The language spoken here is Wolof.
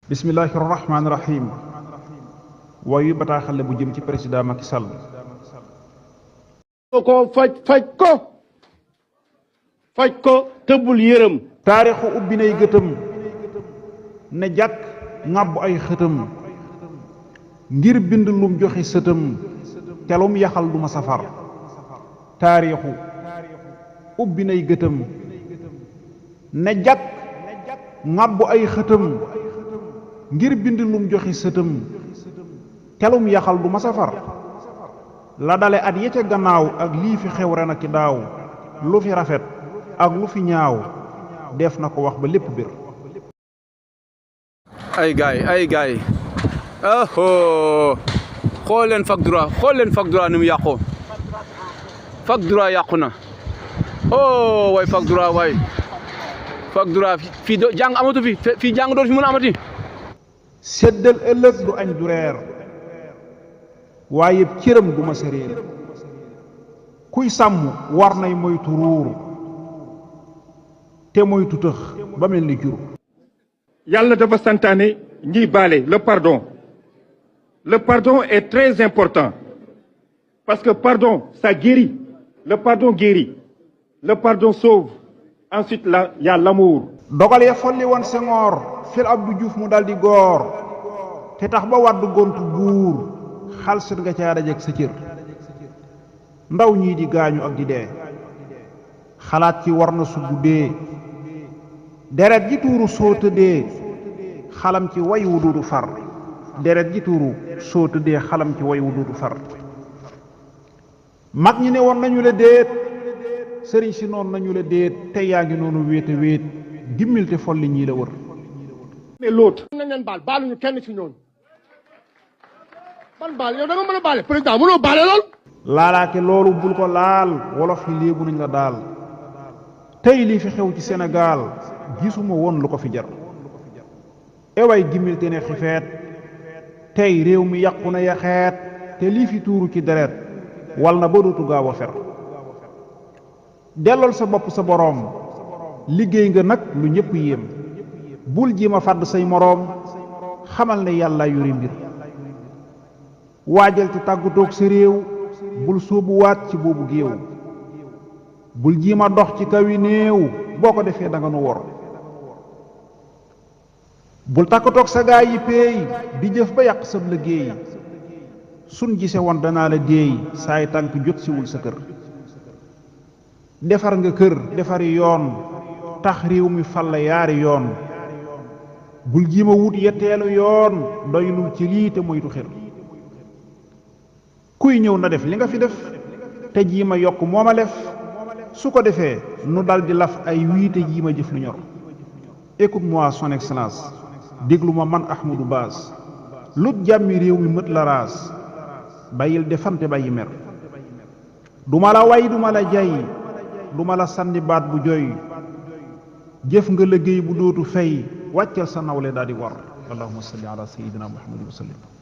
Bismillahirrahmanirrahim. Wayu bataaxal la bu jëm ci président Macky Sall. ko faj ko tëbbul yërëm. taarixu ubbi nay gëtëm ne jàkk ŋàbb ay xëtëm ngir bind lum joxe sëtëm telum yaxal duma safar. taarixu ubbi nay gëtëm ne jàkk ŋàbb ay xëtëm ngir bind lum joxe sëtëm telum yaxal du ma safar. la dale at ya ca gannaaw ak lii fi xew ren ak daaw lu fi rafet ak lu fi ñaaw def na ko wax ba lépp bir. ay gaay xool leen fac droit ni mu yàqoo. fac droit yàqu na way fac droit waay fac droit fii jàng amatu fii jàng doon fi mën a amati. séddal ëllëg du añ du reer waaye cëram du ma sa réer. kuy sàmm war nay moytu ruur te moytu tëx ba mel ni jur. yàlla dafa santaane ñiy baale le pardon est très important parce que pardon ça guérit. le pardon guérit, le pardon sauve. Ensuite là il y a l'amour. dogal ya folli woon Senghor fil Abdou Diouf mu daldi góor te tax ba wàddu gontu buur xalsat nga caa dajeg sa cër. ndaw ñii di gaañu ak di dee xalaat ci war na su guddee deret ji tuuru soo tëddee xalam ci way wu duudu far. deret ji tuuru soo tëddee xalam ci way wu duudu far. mag ñi ne woon nañu la déet sëriñ si noonu nañu la déet te yaa ngi noonu wéet a wéet gimmil te folli ñii la wër. mais l'autre nañ leen baal baaluñu kenn ci ñooñu ban baal yow da nga mën a baale président mënoo baale lool. laalaake loolu bul ko laal wolof yi léebu nañ la daal tey lii fi xew ci Sénégal gisuma woon lu ko fi jar. ewaay gimmil te ne xifeet tey réew mi yàqu na yaxeet te lii fi tuuru ci deret wal na ba dootu gaaw a fer. dellool sa bopp sa boroom liggéey nga nag lu ñëpp yéem bul ji ma fàdd say moroom xamal ne yàlla yori mbir. waajal ci tàggutoog sa réew bul sóobu waat ci boobu géew bul ji ma dox ci kaw yi néew boo ko defee da nga nu wor. bul tàkkatoog sa gaa yi péey di jëf ba yàq sab liggéey sun gise woon danaa la déey saay tànk jot siwul sa kër. defar nga kër defari yoon tax réew mi fal la yaari yoon bul jiima wut yetteelu yoon doylul ci lii te moytu xër. kuy ñëw na def li nga fi def te jiima yokk mooma lef su ko defee nu dal di laf ay wii te jiima jëf lu ñor. écoute-moi son excellence déglu ma man Ahmadou Bass lut jàmmi réew mi mët la raas bàyyil defante bàyyi mer. duma la way duma la jay duma la sànni baat bu joy jëf nga liggéey bu dootu fay wàccal sa nawle daal di war. allahumma salli ala sayyidina muhammadin wa sallim.